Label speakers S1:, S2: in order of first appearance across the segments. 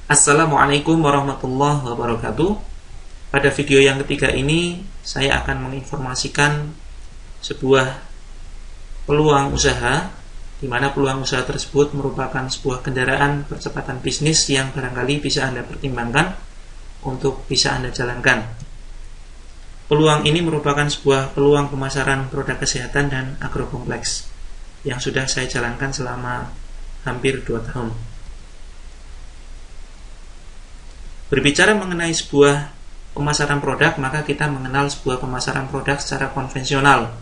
S1: Assalamualaikum warahmatullahi wabarakatuh. Pada video yang ketiga ini saya akan menginformasikan sebuah peluang usaha, di mana peluang usaha tersebut merupakan sebuah kendaraan percepatan bisnis yang barangkali bisa Anda pertimbangkan untuk bisa Anda jalankan. Peluang ini merupakan sebuah peluang pemasaran produk kesehatan dan agrokompleks yang sudah saya jalankan selama hampir 2 tahun. Berbicara mengenai sebuah pemasaran produk, maka kita mengenal sebuah pemasaran produk secara konvensional.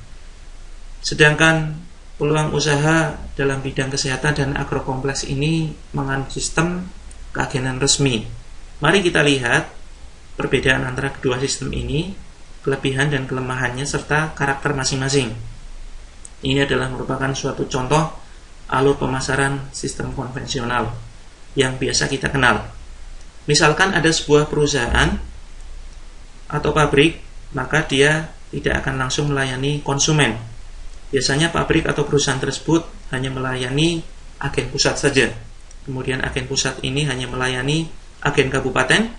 S1: Sedangkan peluang usaha dalam bidang kesehatan dan agrokompleks ini menganut sistem keagenan resmi. Mari kita lihat perbedaan antara kedua sistem ini, kelebihan dan kelemahannya, serta karakter masing-masing. Ini adalah merupakan suatu contoh alur pemasaran sistem konvensional yang biasa kita kenal. Misalkan ada sebuah perusahaan atau pabrik, maka dia tidak akan langsung melayani konsumen. Biasanya pabrik atau perusahaan tersebut hanya melayani agen pusat saja. Kemudian agen pusat ini hanya melayani agen kabupaten.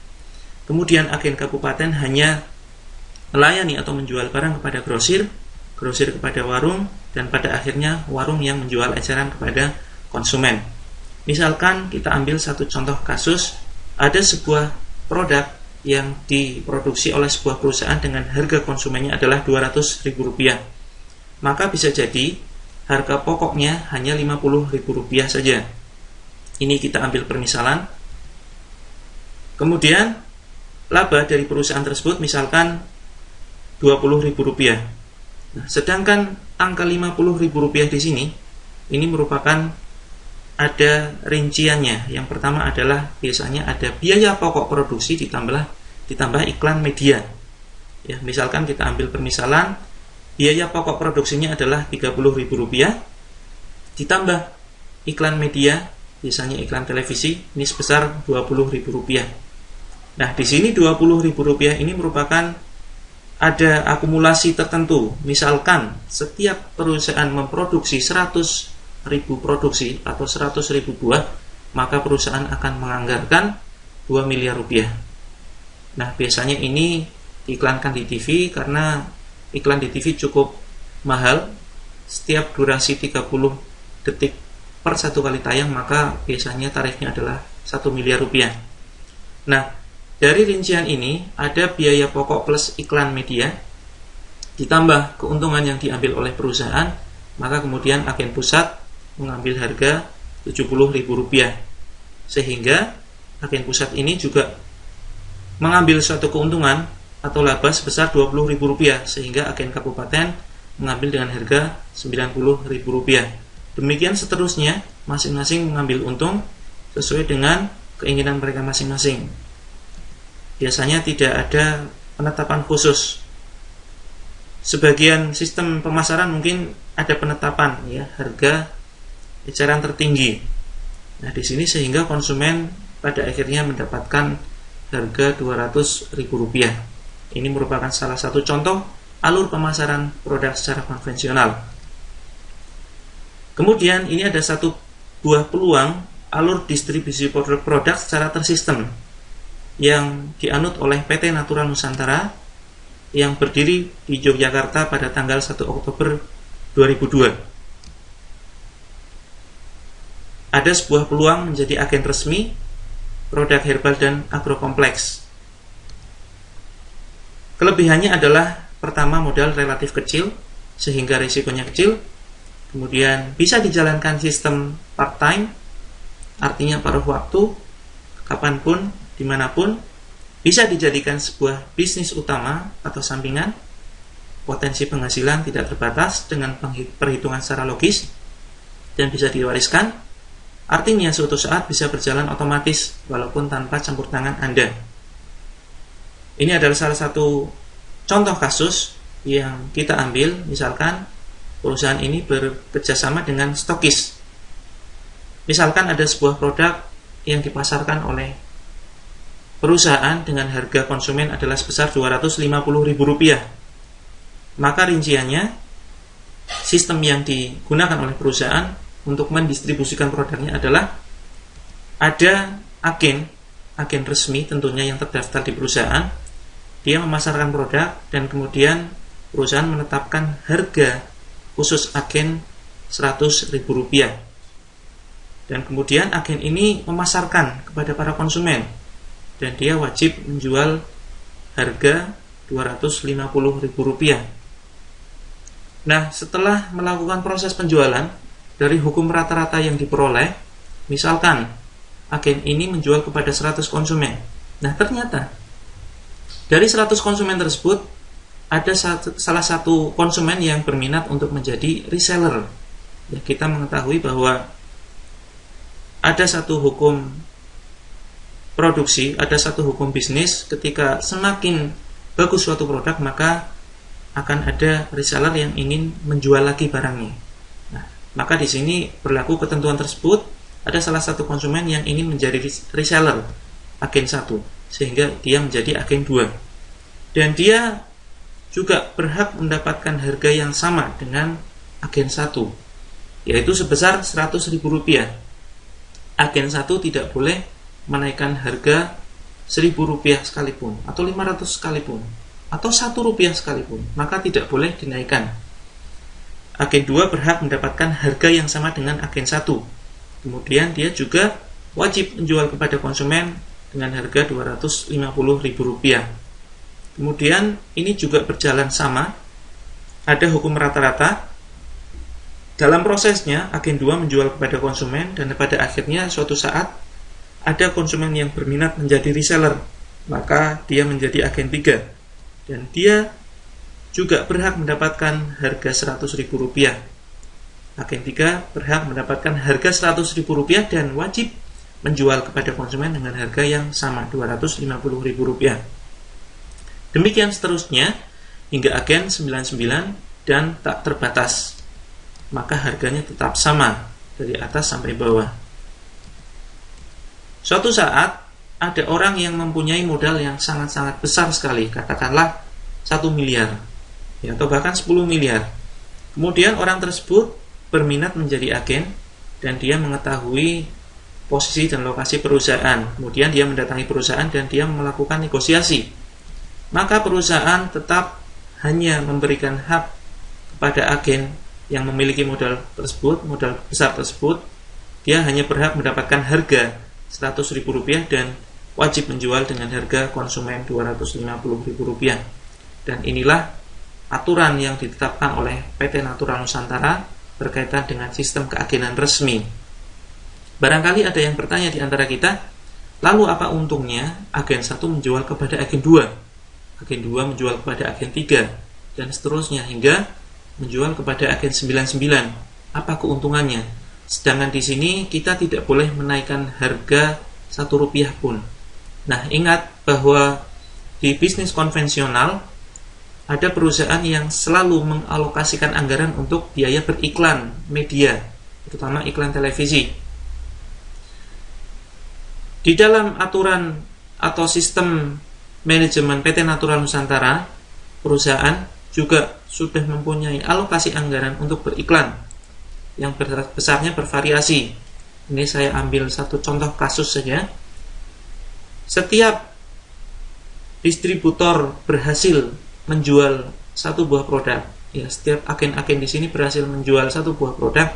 S1: Kemudian agen kabupaten hanya melayani atau menjual barang kepada grosir, grosir kepada warung, dan pada akhirnya warung yang menjual eceran kepada konsumen. Misalkan kita ambil satu contoh kasus, ada sebuah produk yang diproduksi oleh sebuah perusahaan dengan harga konsumennya adalah Rp200.000. Maka bisa jadi harga pokoknya hanya Rp50.000 saja. Ini kita ambil permisalan. Kemudian laba dari perusahaan tersebut misalkan Rp20.000. Nah, sedangkan angka Rp50.000 di sini ini merupakan ada rinciannya. Yang pertama adalah biasanya ada biaya pokok produksi ditambah iklan media. Ya, misalkan kita ambil permisalan, biaya pokok produksinya adalah Rp30.000 ditambah iklan media, biasanya iklan televisi, ini sebesar Rp20.000. Nah, di sini Rp20.000 ini merupakan ada akumulasi tertentu. Misalkan setiap perusahaan memproduksi 100.000 produksi atau 100.000 buah, maka perusahaan akan menganggarkan Rp2 miliar. Nah, biasanya ini diiklankan di TV karena iklan di TV cukup mahal. Setiap durasi 30 detik per satu kali tayang, maka biasanya tarifnya adalah Rp1 miliar. Nah, dari rincian ini ada biaya pokok plus iklan media ditambah keuntungan yang diambil oleh perusahaan, maka kemudian agen pusat mengambil harga Rp70.000, sehingga agen pusat ini juga mengambil suatu keuntungan atau laba sebesar Rp20.000, sehingga agen kabupaten mengambil dengan harga Rp90.000. Demikian seterusnya, masing-masing mengambil untung sesuai dengan keinginan mereka masing-masing. Biasanya tidak ada penetapan khusus. Sebagian sistem pemasaran mungkin ada penetapan, ya, harga eceran tertinggi. Nah, di sini sehingga konsumen pada akhirnya mendapatkan harga Rp200.000. Ini merupakan salah satu contoh alur pemasaran produk secara konvensional. Kemudian ini ada satu buah peluang alur distribusi produk secara tersistem yang dianut oleh PT Natura Nusantara yang berdiri di Yogyakarta pada tanggal 1 Oktober 2002. Ada sebuah peluang menjadi agen resmi produk herbal dan agrokompleks. Kelebihannya adalah pertama, modal relatif kecil sehingga risikonya kecil. Kemudian bisa dijalankan sistem part-time, artinya paruh waktu, kapanpun, dimanapun. Bisa dijadikan sebuah bisnis utama atau sampingan. Potensi penghasilan tidak terbatas dengan perhitungan secara logis dan bisa diwariskan. Artinya suatu saat bisa berjalan otomatis walaupun tanpa campur tangan Anda. Ini adalah salah satu contoh kasus yang kita ambil. Misalkan perusahaan ini bekerjasama dengan stokis. Misalkan ada sebuah produk yang dipasarkan oleh perusahaan dengan harga konsumen adalah sebesar Rp250.000. Maka rinciannya, sistem yang digunakan oleh perusahaan untuk mendistribusikan produknya adalah ada agen agen resmi tentunya yang terdaftar di perusahaan, dia memasarkan produk dan kemudian perusahaan menetapkan harga khusus agen Rp100.000. Dan kemudian agen ini memasarkan kepada para konsumen dan dia wajib menjual harga Rp250.000. Nah, setelah melakukan proses penjualan, dari hukum rata-rata yang diperoleh, misalkan agen ini menjual kepada 100 konsumen. Nah, ternyata dari 100 konsumen tersebut ada salah satu konsumen yang berminat untuk menjadi reseller. Ya, kita mengetahui bahwa ada satu hukum produksi, ada satu hukum bisnis, ketika semakin bagus suatu produk, maka akan ada reseller yang ingin menjual lagi barangnya. Nah, maka di sini berlaku ketentuan tersebut, ada salah satu konsumen yang ingin menjadi reseller agen 1, sehingga dia menjadi agen 2. Dan dia juga berhak mendapatkan harga yang sama dengan agen 1, yaitu sebesar Rp100.000. Agen 1 tidak boleh menaikkan harga Rp1.000 sekalipun, atau 500 sekalipun, atau Rp1 sekalipun, maka tidak boleh dinaikkan. Agen 2 berhak mendapatkan harga yang sama dengan agen 1. Kemudian dia juga wajib menjual kepada konsumen dengan harga Rp250.000. Kemudian ini juga berjalan sama, ada hukum rata-rata. Dalam prosesnya, agen 2 menjual kepada konsumen dan pada akhirnya suatu saat ada konsumen yang berminat menjadi reseller, maka dia menjadi agen 3 dan dia juga berhak mendapatkan harga Rp100.000. Agen 3 berhak mendapatkan harga Rp100.000 dan wajib menjual kepada konsumen dengan harga yang sama, Rp250.000. Demikian seterusnya hingga agen 99 dan tak terbatas, maka harganya tetap sama dari atas sampai bawah. Suatu saat ada orang yang mempunyai modal yang sangat-sangat besar sekali, katakanlah 1 miliar ya, atau bahkan 10 miliar. Kemudian orang tersebut berminat menjadi agen dan dia mengetahui posisi dan lokasi perusahaan. Kemudian dia mendatangi perusahaan dan dia melakukan negosiasi. Maka perusahaan tetap hanya memberikan hak kepada agen yang memiliki modal tersebut, modal besar tersebut. Dia hanya berhak mendapatkan harga Rp100.000 dan wajib menjual dengan harga konsumen Rp250.000. Dan inilah aturan yang ditetapkan oleh PT Natural Nusantara berkaitan dengan sistem keagenan resmi. Barangkali ada yang bertanya di antara kita, lalu apa untungnya agen 1 menjual kepada agen 2, agen 2 menjual kepada agen 3, dan seterusnya hingga menjual kepada agen 99. Apa keuntungannya? Sedangkan di sini kita tidak boleh menaikkan harga Rp1 pun. Nah, ingat bahwa di bisnis konvensional ada perusahaan yang selalu mengalokasikan anggaran untuk biaya beriklan media, terutama iklan televisi. Di dalam aturan atau sistem manajemen PT Natural Nusantara, perusahaan juga sudah mempunyai alokasi anggaran untuk beriklan yang besarnya bervariasi. Ini saya ambil satu contoh kasus saja. Setiap distributor berhasil menjual satu buah produk, ya, setiap agen-agen di sini berhasil menjual satu buah produk,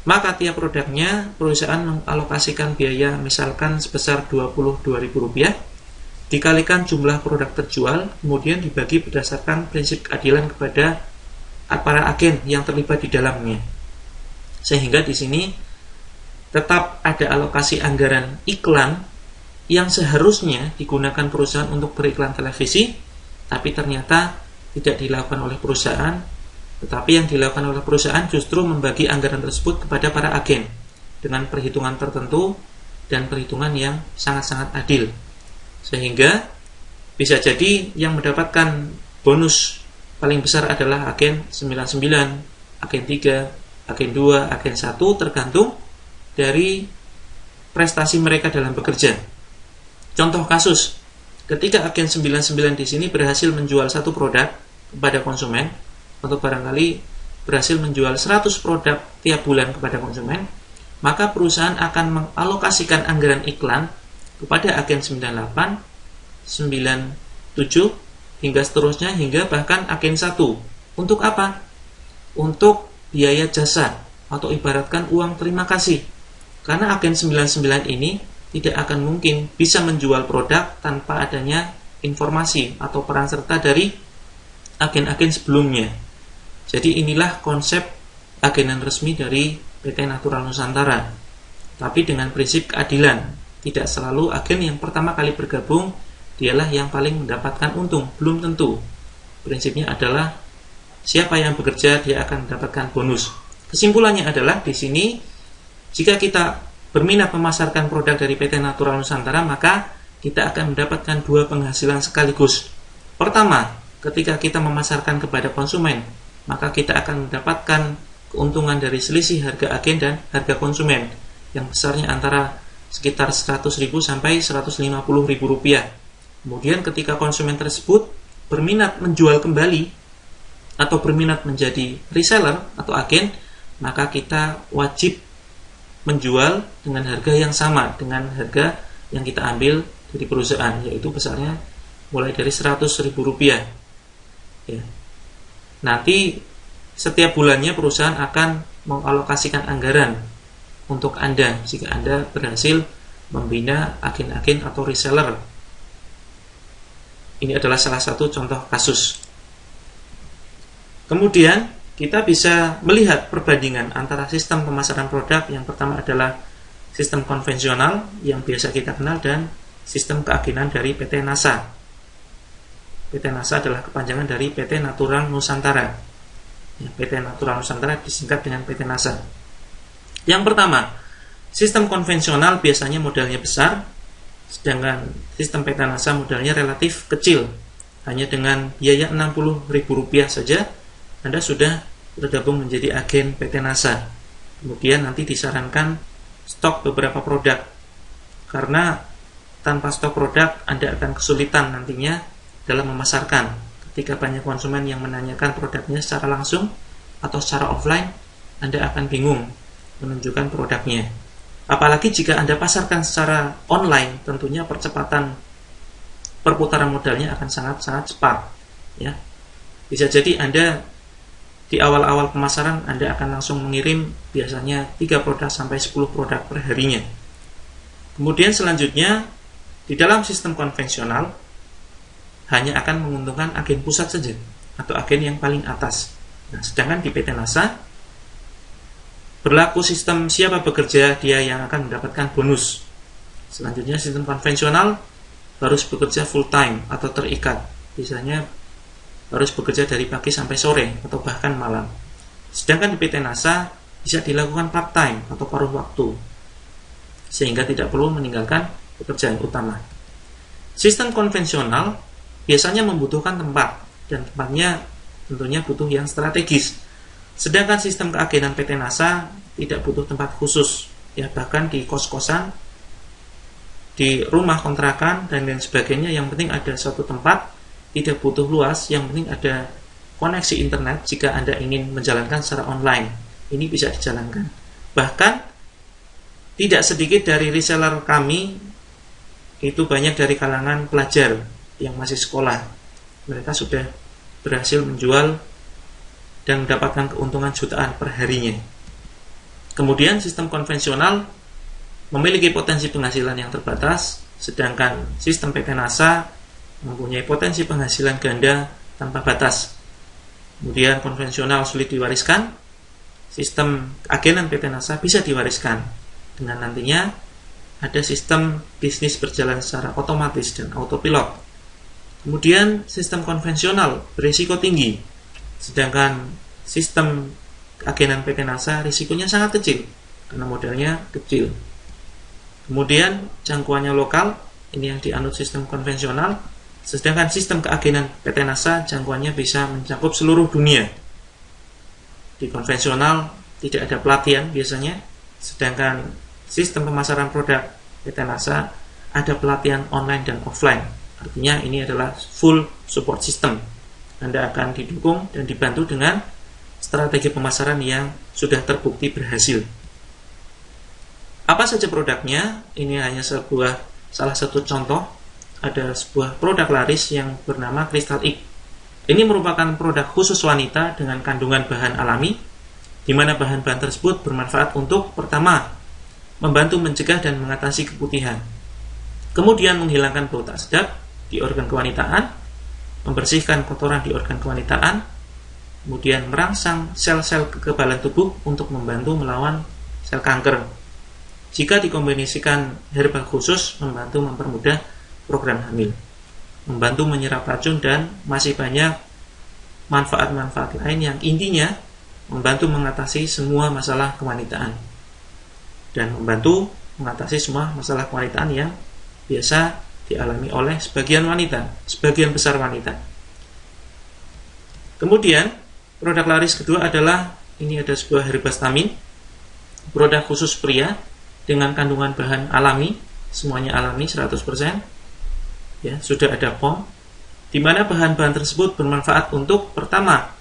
S1: maka tiap produknya perusahaan mengalokasikan biaya misalkan sebesar Rp22.000 dikalikan jumlah produk terjual, kemudian dibagi berdasarkan prinsip keadilan kepada para agen yang terlibat di dalamnya. Sehingga di sini tetap ada alokasi anggaran iklan yang seharusnya digunakan perusahaan untuk beriklan televisi, tapi ternyata tidak dilakukan oleh perusahaan, tetapi yang dilakukan oleh perusahaan justru membagi anggaran tersebut kepada para agen dengan perhitungan tertentu dan perhitungan yang sangat-sangat adil. Sehingga bisa jadi yang mendapatkan bonus paling besar adalah agen 99, agen 3, agen 2, agen 1, tergantung dari prestasi mereka dalam bekerja. Contoh kasus, ketika agen 99 di sini berhasil menjual satu produk kepada konsumen, atau barangkali berhasil menjual 100 produk tiap bulan kepada konsumen, maka perusahaan akan mengalokasikan anggaran iklan kepada agen 98, 97, hingga seterusnya, hingga bahkan agen 1. Untuk apa? Untuk biaya jasa, atau ibaratkan uang terima kasih. Karena agen 99 ini tidak akan mungkin bisa menjual produk tanpa adanya informasi atau peran serta dari agen-agen sebelumnya. Jadi inilah konsep agenan resmi dari PT Natural Nusantara. Tapi dengan prinsip keadilan, tidak selalu agen yang pertama kali bergabung dialah yang paling mendapatkan untung, belum tentu. Prinsipnya adalah siapa yang bekerja dia akan mendapatkan bonus. Kesimpulannya adalah di sini, jika kita berminat memasarkan produk dari PT Natural Nusantara, maka kita akan mendapatkan dua penghasilan sekaligus. Pertama, ketika kita memasarkan kepada konsumen, maka kita akan mendapatkan keuntungan dari selisih harga agen dan harga konsumen yang besarnya antara sekitar 100.000 sampai 150.000 rupiah. Kemudian ketika konsumen tersebut berminat menjual kembali atau berminat menjadi reseller atau agen, maka kita wajib menjual dengan harga yang sama dengan harga yang kita ambil dari perusahaan, yaitu besarnya mulai dari 100.000 rupiah. Ya. Nanti setiap bulannya perusahaan akan mengalokasikan anggaran untuk Anda jika Anda berhasil membina agen-agen atau reseller. Ini adalah salah satu contoh kasus. Kemudian kita bisa melihat perbandingan antara sistem pemasaran produk. Yang pertama adalah sistem konvensional yang biasa kita kenal dan sistem keagenan dari PT NASA. PT NASA adalah kepanjangan dari PT Natural Nusantara. PT Natural Nusantara disingkat dengan PT NASA. Yang pertama, sistem konvensional biasanya modalnya besar, sedangkan sistem PT NASA modalnya relatif kecil. Hanya dengan biaya Rp60.000 saja Anda sudah bergabung menjadi agen PT NASA. Kemudian nanti disarankan stok beberapa produk, karena tanpa stok produk Anda akan kesulitan nantinya dalam memasarkan. Ketika banyak konsumen yang menanyakan produknya secara langsung atau secara offline, Anda akan bingung menunjukkan produknya. Apalagi jika Anda pasarkan secara online, tentunya percepatan perputaran modalnya akan sangat-sangat cepat. Ya. Bisa jadi Anda di awal-awal pemasaran Anda akan langsung mengirim biasanya 3 produk sampai 10 produk per harinya. Kemudian selanjutnya, di dalam sistem konvensional hanya akan menguntungkan agen pusat saja atau agen yang paling atas. Nah, sedangkan di PT NASA berlaku sistem siapa bekerja dia yang akan mendapatkan bonus. Selanjutnya sistem konvensional harus bekerja full time atau terikat. Biasanya harus bekerja dari pagi sampai sore atau bahkan malam. Sedangkan di PT NASA bisa dilakukan part time atau paruh waktu, sehingga tidak perlu meninggalkan pekerjaan utama. Sistem konvensional biasanya membutuhkan tempat, dan tempatnya tentunya butuh yang strategis. Sedangkan sistem keagenan PT NASA tidak butuh tempat khusus, ya bahkan di kos-kosan, di rumah kontrakan dan lain sebagainya, yang penting ada suatu tempat, tidak butuh luas, yang penting ada koneksi internet jika Anda ingin menjalankan secara online. Ini bisa dijalankan. Bahkan tidak sedikit dari reseller kami itu banyak dari kalangan pelajar yang masih sekolah. Mereka sudah berhasil menjual dan mendapatkan keuntungan jutaan per harinya. Kemudian sistem konvensional memiliki potensi penghasilan yang terbatas, sedangkan sistem PT NASA mempunyai potensi penghasilan ganda tanpa batas. Kemudian konvensional sulit diwariskan, sistem agenan PT NASA bisa diwariskan dengan nantinya ada sistem bisnis berjalan secara otomatis dan autopilot. Kemudian sistem konvensional berisiko tinggi, sedangkan sistem agenan PT NASA risikonya sangat kecil karena modalnya kecil. Kemudian jangkauannya lokal, ini yang dianut sistem konvensional. Sedangkan sistem keagenan PT NASA jangkauannya bisa mencakup seluruh dunia. Di konvensional tidak ada pelatihan biasanya, sedangkan sistem pemasaran produk PT NASA ada pelatihan online dan offline. Artinya ini adalah full support system. Anda akan didukung dan dibantu dengan strategi pemasaran yang sudah terbukti berhasil. Apa saja produknya? Ini hanya sebuah salah satu contoh, ada sebuah produk laris yang bernama Crystal X. Ini merupakan produk khusus wanita dengan kandungan bahan alami, di mana bahan-bahan tersebut bermanfaat untuk pertama, membantu mencegah dan mengatasi keputihan, kemudian menghilangkan bau tak sedap di organ kewanitaan, membersihkan kotoran di organ kewanitaan, kemudian merangsang sel-sel kekebalan tubuh untuk membantu melawan sel kanker. Jika dikombinasikan herbal khusus, membantu mempermudah program hamil, membantu menyerap racun, dan masih banyak manfaat-manfaat lain yang intinya membantu mengatasi semua masalah kewanitaan dan membantu mengatasi semua masalah kewanitaan yang biasa dialami oleh sebagian besar wanita. Kemudian produk laris kedua adalah, ini ada sebuah herbastamin, produk khusus pria dengan kandungan bahan alami, semuanya alami 100%. Ya, sudah ada POM, di mana bahan-bahan tersebut bermanfaat untuk pertama,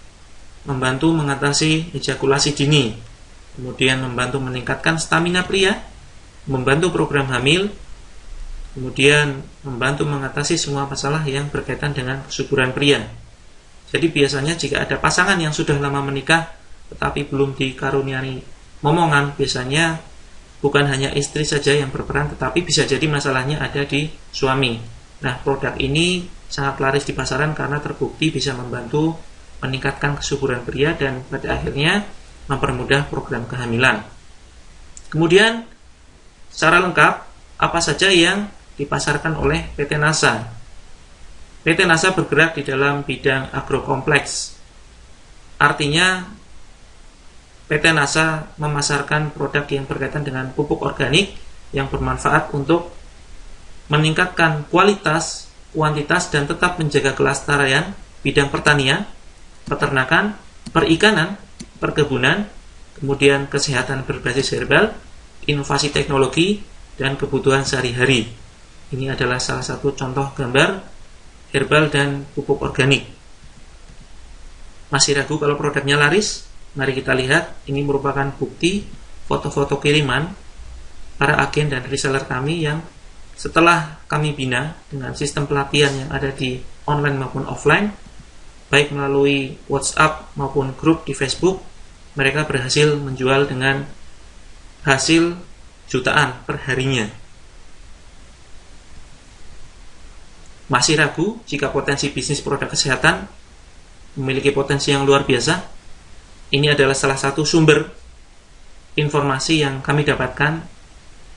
S1: membantu mengatasi ejakulasi dini, kemudian membantu meningkatkan stamina pria, membantu program hamil, kemudian membantu mengatasi semua masalah yang berkaitan dengan kesuburan pria. Jadi biasanya jika ada pasangan yang sudah lama menikah tetapi belum dikaruniai momongan, biasanya bukan hanya istri saja yang berperan, tetapi bisa jadi masalahnya ada di suami. Nah, produk ini sangat laris di pasaran karena terbukti bisa membantu meningkatkan kesuburan pria dan pada akhirnya mempermudah program kehamilan. Kemudian, secara lengkap, apa saja yang dipasarkan oleh PT NASA? PT NASA bergerak di dalam bidang agrokompleks. Artinya, PT NASA memasarkan produk yang berkaitan dengan pupuk organik yang bermanfaat untuk meningkatkan kualitas, kuantitas, dan tetap menjaga kelestarian bidang pertanian, peternakan, perikanan, perkebunan, kemudian kesehatan berbasis herbal, inovasi teknologi, dan kebutuhan sehari-hari. Ini adalah salah satu contoh gambar herbal dan pupuk organik. Masih ragu kalau produknya laris? Mari kita lihat, ini merupakan bukti foto-foto kiriman para agen dan reseller kami yang setelah kami bina dengan sistem pelatihan yang ada di online maupun offline, baik melalui WhatsApp maupun grup di Facebook, mereka berhasil menjual dengan hasil jutaan per harinya. Masih ragu jika potensi bisnis produk kesehatan memiliki potensi yang luar biasa? Ini adalah salah satu sumber informasi yang kami dapatkan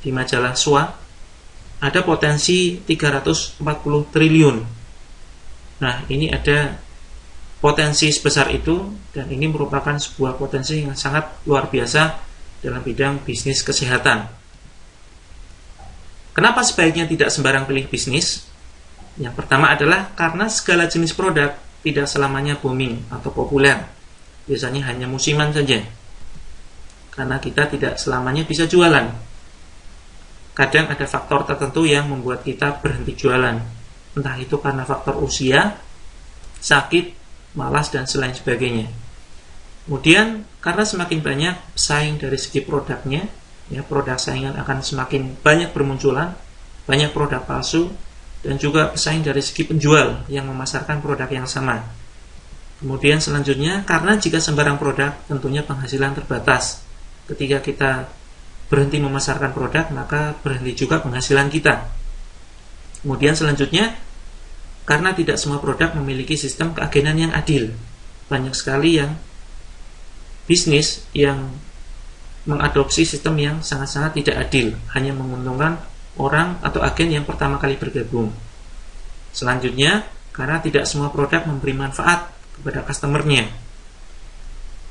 S1: di majalah SWA. Ada potensi 340 triliun. Nah, ini ada potensi sebesar itu, dan ini merupakan sebuah potensi yang sangat luar biasa dalam bidang bisnis kesehatan. Kenapa sebaiknya tidak sembarang pilih bisnis? Yang pertama adalah karena segala jenis produk tidak selamanya booming atau populer. Biasanya hanya musiman saja. Karena kita tidak selamanya bisa jualan. Kadang ada faktor tertentu yang membuat kita berhenti jualan. Entah itu karena faktor usia, sakit, malas, dan selain sebagainya. Kemudian, karena semakin banyak pesaing dari segi produknya, ya, produk saingan akan semakin banyak bermunculan, banyak produk palsu, dan juga pesaing dari segi penjual yang memasarkan produk yang sama. Kemudian selanjutnya, karena jika sembarang produk, tentunya penghasilan terbatas. Ketika kita berhenti memasarkan produk, maka berhenti juga penghasilan kita. Kemudian selanjutnya, karena tidak semua produk memiliki sistem keagenan yang adil. Banyak sekali yang bisnis yang mengadopsi sistem yang sangat-sangat tidak adil, hanya menguntungkan orang atau agen yang pertama kali bergabung. Selanjutnya, karena tidak semua produk memberi manfaat kepada customernya.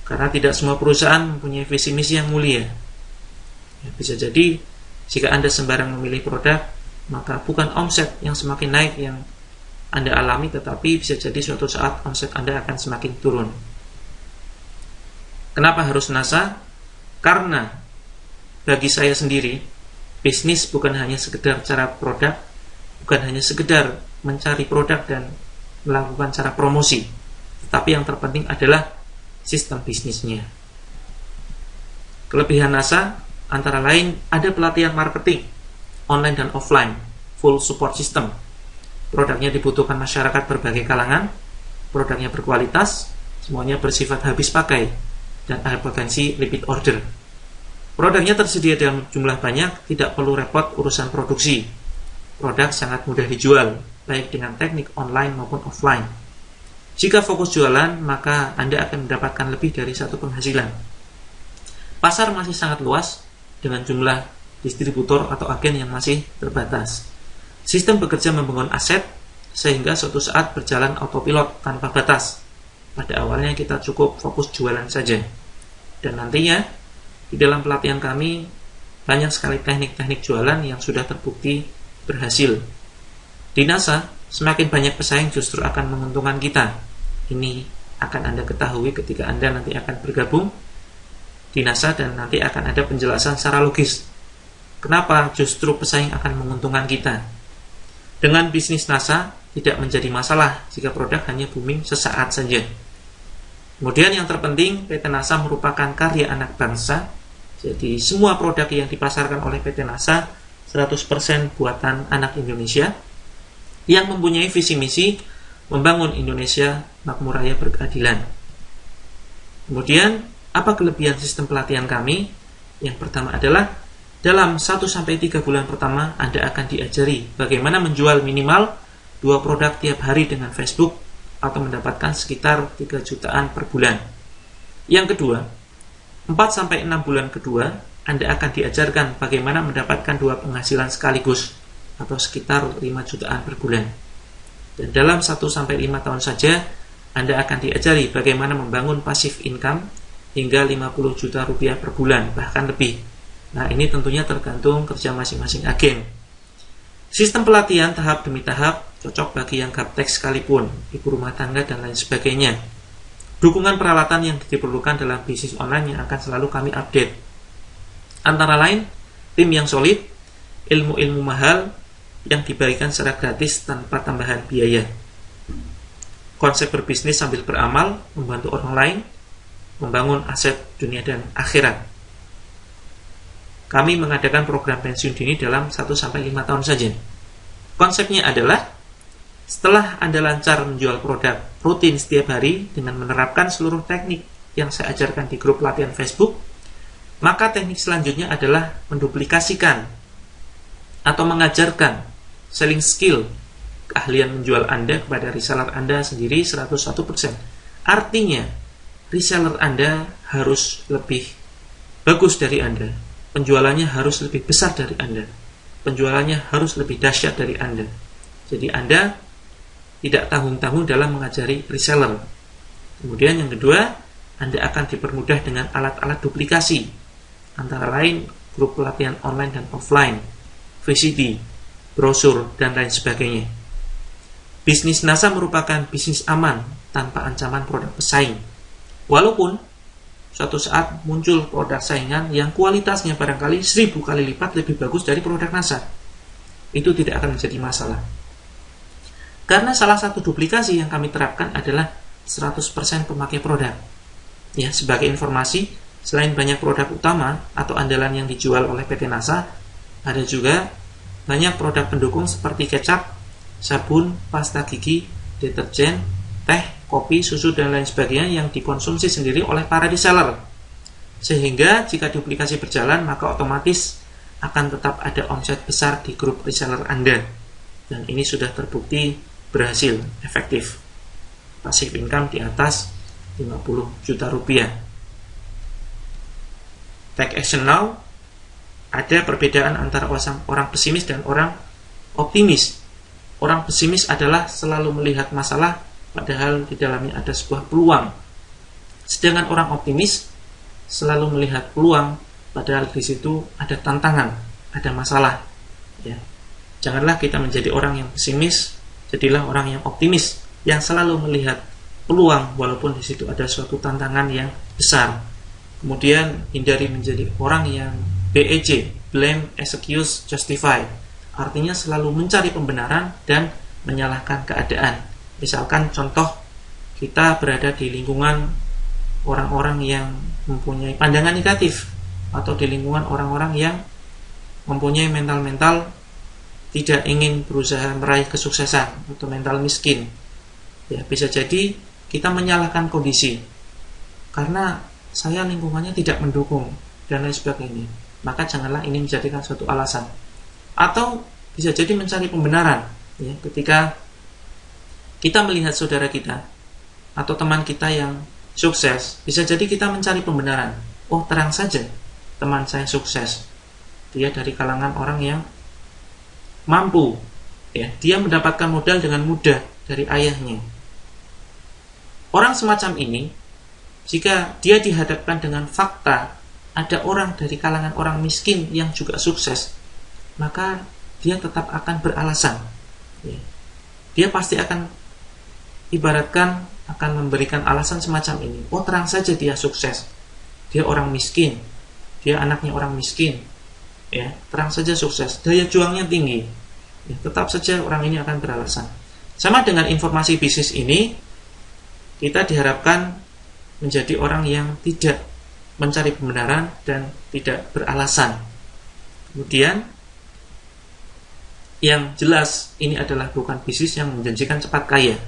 S1: Karena tidak semua perusahaan mempunyai visi misi yang mulia. Bisa jadi jika Anda sembarang memilih produk, maka bukan omset yang semakin naik yang Anda alami, tetapi bisa jadi suatu saat omset Anda akan semakin turun. Kenapa harus NASA? Karena bagi saya sendiri, bisnis bukan hanya sekedar cara produk, bukan hanya sekedar mencari produk dan melakukan cara promosi, tetapi yang terpenting adalah sistem bisnisnya. Kelebihan NASA antara lain ada pelatihan marketing online dan offline full support system. Produknya dibutuhkan masyarakat berbagai kalangan, produknya berkualitas, semuanya bersifat habis pakai, dan ada potensi repeat order. Produknya tersedia dalam jumlah banyak, tidak perlu repot urusan produksi. Produk sangat mudah dijual, baik dengan teknik online maupun offline. Jika fokus jualan, maka Anda akan mendapatkan lebih dari satu penghasilan. Pasar masih sangat luas, dengan jumlah distributor atau agen yang masih terbatas. Sistem bekerja membangun aset, sehingga suatu saat berjalan autopilot tanpa batas. Pada awalnya kita cukup fokus jualan saja. Dan nantinya, di dalam pelatihan kami, banyak sekali teknik-teknik jualan yang sudah terbukti berhasil. Di NASA, semakin banyak pesaing justru akan menguntungkan kita. Ini akan Anda ketahui ketika Anda nanti akan bergabung di NASA, dan nanti akan ada penjelasan secara logis kenapa justru pesaing akan menguntungkan kita. Dengan bisnis NASA tidak menjadi masalah jika produk hanya booming sesaat saja. Kemudian yang terpenting, PT NASA merupakan karya anak bangsa. Jadi semua produk yang dipasarkan oleh PT NASA 100% buatan anak Indonesia yang mempunyai visi misi membangun Indonesia makmur raya berkeadilan. Kemudian, apa kelebihan sistem pelatihan kami? Yang pertama adalah dalam 1-3 bulan pertama Anda akan diajari bagaimana menjual minimal 2 produk tiap hari dengan Facebook atau mendapatkan sekitar 3 jutaan per bulan. Yang kedua, 4-6 bulan kedua Anda akan diajarkan bagaimana mendapatkan 2 penghasilan sekaligus atau sekitar 5 jutaan per bulan. Dan dalam 1-5 tahun saja Anda akan diajari bagaimana membangun passive income hingga 50 juta rupiah per bulan, bahkan lebih. Nah, ini tentunya tergantung kerja masing-masing agen. Sistem pelatihan tahap demi tahap cocok bagi yang gaptek sekalipun, ibu rumah tangga dan lain sebagainya. Dukungan peralatan yang diperlukan dalam bisnis online yang akan selalu kami update. Antara lain, tim yang solid, ilmu-ilmu mahal yang dibagikan secara gratis tanpa tambahan biaya. Konsep berbisnis sambil beramal, membantu orang lain, membangun aset dunia dan akhirat. Kami mengadakan program pensiun dini dalam 1-5 tahun saja. Konsepnya adalah, setelah Anda lancar menjual produk rutin setiap hari dengan menerapkan seluruh teknik yang saya ajarkan di grup latihan Facebook, maka teknik selanjutnya adalah menduplikasikan atau mengajarkan selling skill, keahlian menjual Anda kepada reseller Anda sendiri 101%. Artinya, reseller Anda harus lebih bagus dari Anda, penjualannya harus lebih besar dari Anda, penjualannya harus lebih dahsyat dari Anda. Jadi Anda tidak tanggung-tanggung dalam mengajari reseller. Kemudian yang kedua, Anda akan dipermudah dengan alat-alat duplikasi, antara lain grup pelatihan online dan offline, VCD, brosur, dan lain sebagainya. Bisnis NASA merupakan bisnis aman tanpa ancaman produk pesaing. Walaupun suatu saat muncul produk saingan yang kualitasnya barangkali 1000 kali lipat lebih bagus dari produk NASA, itu tidak akan menjadi masalah. Karena salah satu duplikasi yang kami terapkan adalah 100% pemakai produk. Ya, sebagai informasi, selain banyak produk utama atau andalan yang dijual oleh PT NASA, ada juga banyak produk pendukung seperti kecap, sabun, pasta gigi, deterjen, teh, kopi, susu, dan lain sebagainya yang dikonsumsi sendiri oleh para reseller. Sehingga jika duplikasi berjalan, maka otomatis akan tetap ada omset besar di grup reseller Anda. Dan ini sudah terbukti berhasil, efektif. Passive income di atas 50 juta rupiah. Take action now. Ada perbedaan antara orang pesimis dan orang optimis. Orang pesimis adalah selalu melihat masalah padahal di dalamnya ada sebuah peluang. Sedangkan orang optimis selalu melihat peluang padahal di situ ada tantangan, ada masalah. Ya. Janganlah kita menjadi orang yang pesimis, jadilah orang yang optimis yang selalu melihat peluang walaupun di situ ada suatu tantangan yang besar. Kemudian hindari menjadi orang yang BEJ, blame, excuse, justify. Artinya selalu mencari pembenaran dan menyalahkan keadaan. Misalkan contoh, kita berada di lingkungan orang-orang yang mempunyai pandangan negatif, atau di lingkungan orang-orang yang mempunyai mental-mental tidak ingin berusaha meraih kesuksesan atau mental miskin, ya bisa jadi kita menyalahkan kondisi karena saya lingkungannya tidak mendukung dan lain sebagainya. Maka janganlah ini menjadikan suatu alasan. Atau bisa jadi mencari pembenaran, ya, ketika kita melihat saudara kita atau teman kita yang sukses, bisa jadi kita mencari pembenaran. Oh, terang saja teman saya sukses, dia dari kalangan orang yang mampu, ya, dia mendapatkan modal dengan mudah dari ayahnya. Orang semacam ini, jika dia dihadapkan dengan fakta ada orang dari kalangan orang miskin yang juga sukses, maka dia tetap akan beralasan, ya. Dia pasti akan ibaratkan akan memberikan alasan semacam ini. Oh, terang saja dia sukses, dia orang miskin, dia anaknya orang miskin, ya, terang saja sukses, daya juangnya tinggi, ya, tetap saja orang ini akan beralasan. Sama dengan informasi bisnis ini, kita diharapkan menjadi orang yang tidak mencari pembenaran dan tidak beralasan. Kemudian yang jelas ini adalah bukan bisnis yang menjanjikan cepat kaya,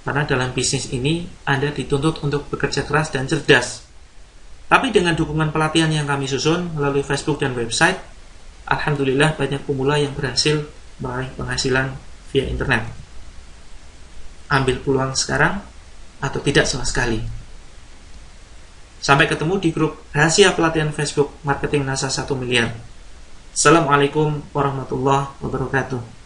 S1: karena dalam bisnis ini Anda dituntut untuk bekerja keras dan cerdas. Tapi dengan dukungan pelatihan yang kami susun melalui Facebook dan website, alhamdulillah banyak pemula yang berhasil meraih penghasilan via internet. Ambil peluang sekarang atau tidak sama sekali. Sampai ketemu di grup rahasia pelatihan Facebook Marketing NASA 1 Miliar. Assalamualaikum warahmatullahi wabarakatuh.